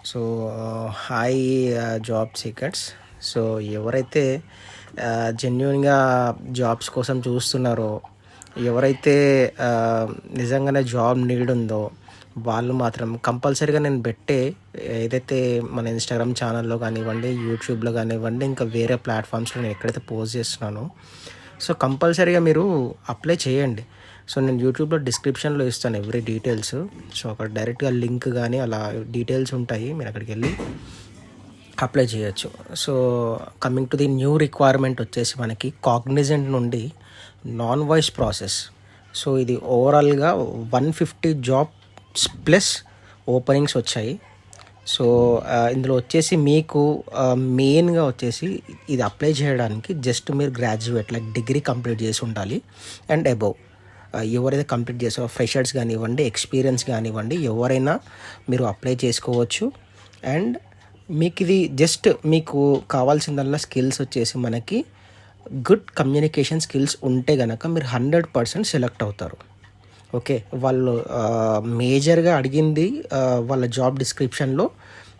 So hi job seekers. So ఎవరైతే జెన్యున్గా jobs కోసం చూస్తున్నారో, ఎవరైతే నిజంగానే జాబ్ నీడ్ ఉందో వాళ్ళు మాత్రం కంపల్సరీగా నేను పెట్టే ఏదైతే మన ఇన్స్టాగ్రామ్ ఛానల్లో కానివ్వండి, యూట్యూబ్లో కానివ్వండి, ఇంకా వేరే ప్లాట్ఫామ్స్లో నేను ఎక్కడైతే పోస్ట్ చేస్తున్నానో సో కంపల్సరీగా మీరు అప్లై చేయండి. సో నేను యూట్యూబ్లో డిస్క్రిప్షన్లో ఇస్తాను ఎవ్రీ డీటెయిల్స్. సో అక్కడ డైరెక్ట్గా లింక్ కానీ అలా డీటెయిల్స్ ఉంటాయి, మీరు అక్కడికి వెళ్ళి అప్లై చేయొచ్చు. So coming to the new requirement వచ్చేసి మనకి కాగ్నిజెంట్ నుండి నాన్ వాయిస్ ప్రాసెస్. సో ఇది ఓవరాల్గా 150 జాబ్స్ ప్లస్ ఓపెనింగ్స్ వచ్చాయి. సో ఇందులో వచ్చేసి మీకు మెయిన్గా వచ్చేసి ఇది అప్లై చేయడానికి జస్ట్ మీరు గ్రాడ్యుయేట్ లైక్ డిగ్రీ కంప్లీట్ చేసి ఉండాలి అండ్ అబోవ్. ఎవరైతే కంప్లీట్ చేసారో ఫ్రెషర్స్ కానివ్వండి, ఎక్స్పీరియన్స్ కానివ్వండి, ఎవరైనా మీరు అప్లై చేసుకోవచ్చు. అండ్ మీకు ఇది జస్ట్ మీకు కావాల్సిందల్లా స్కిల్స్ వచ్చేసి మనకి గుడ్ కమ్యూనికేషన్ స్కిల్స్ ఉంటే కనుక మీరు 100% సెలెక్ట్ అవుతారు. ఓకే, వాళ్ళు మేజర్గా అడిగింది వాళ్ళ జాబ్ డిస్క్రిప్షన్లో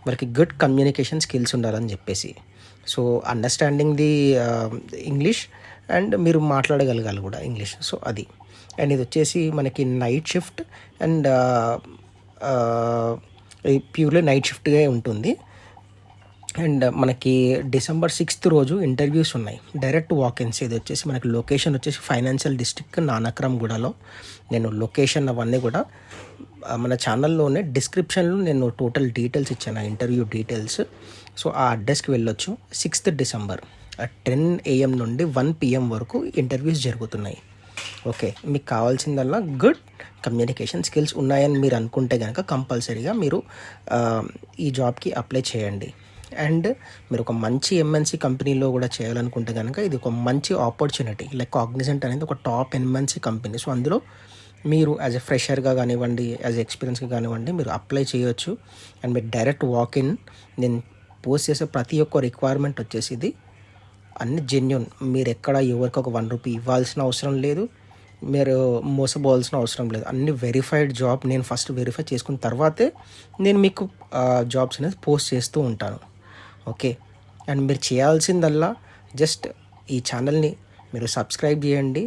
మనకి గుడ్ కమ్యూనికేషన్ స్కిల్స్ ఉండాలని చెప్పేసి. So understanding the English and మీరు మాట్లాడగలగాలి కూడా ఇంగ్లీష్. సో అది. అండ్ ఇది వచ్చేసి మనకి night shift and purely night షిఫ్ట్గా ఉంటుంది. అండ్ మనకి December 6th రోజు ఇంటర్వ్యూస్ ఉన్నాయి, డైరెక్ట్ వాకిన్స్. ఇది వచ్చేసి మనకి లొకేషన్ వచ్చేసి ఫైనాన్షియల్ డిస్ట్రిక్ట్ నానక్రమ్గూడలో. నేను లొకేషన్ అవన్నీ కూడా మన ఛానల్లోనే డిస్క్రిప్షన్లో నేను టోటల్ డీటెయిల్స్ ఇచ్చాను, ఇంటర్వ్యూ డీటెయిల్స్. సో ఆ అడ్రస్కి వెళ్ళొచ్చు. 6th December 10 AM నుండి 1 PM వరకు ఇంటర్వ్యూస్ జరుగుతున్నాయి. ఓకే, మీకు కావాల్సిందల్లా గుడ్ కమ్యూనికేషన్ స్కిల్స్ ఉన్నాయని మీరు అనుకుంటే కనుక కంపల్సరీగా మీరు ఈ జాబ్కి అప్లై చేయండి. అండ్ మీరు ఒక మంచి MNC కంపెనీలో కూడా చేయాలనుకుంటే కనుక ఇది ఒక మంచి ఆపర్చునిటీ. లైక్ కాగ్నిజెంట్ అనేది ఒక టాప్ MNC కంపెనీ. సో అందులో మీరు యాజ్ ఎ ఫ్రెషర్గా కానివ్వండి, యాజ్ ఎ ఎక్స్పీరియన్స్గా కానివ్వండి, మీరు అప్లై చేయొచ్చు. అండ్ మీరు డైరెక్ట్ వాకిన్. నేను పోస్ట్ చేసే ప్రతి ఒక్క రిక్వైర్మెంట్ వచ్చేసి ఇది అన్ని జెన్యున్. మీరు ఎక్కడ ఎవరికి ఒక ₹1 ఇవ్వాల్సిన అవసరం లేదు, మీరు మోసపోవాల్సిన అవసరం లేదు. అన్ని వెరిఫైడ్ జాబ్. నేను ఫస్ట్ వెరిఫై చేసుకున్న తర్వాతే నేను మీకు జాబ్స్ అనేది పోస్ట్ చేస్తూ ఉంటాను. ఓకే, అండ్ మీరు చేయాల్సిందల్లా జస్ట్ ఈ ఛానల్ని మీరు సబ్స్క్రైబ్ చేయండి.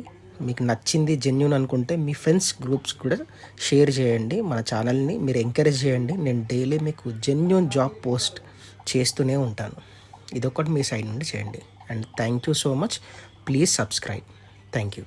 మీకు నచ్చింది జెన్యున్ అనుకుంటే మీ ఫ్రెండ్స్ గ్రూప్స్ కూడా షేర్ చేయండి. మన ఛానల్ని మీరు ఎంకరేజ్ చేయండి. నేను డైలీ మీకు జెన్యున్ జాబ్ పోస్ట్ చేస్తూనే ఉంటాను. ఇదొకటి మీ సైడ్ నుండి చేయండి. And thank you so much. Please subscribe. Thank you.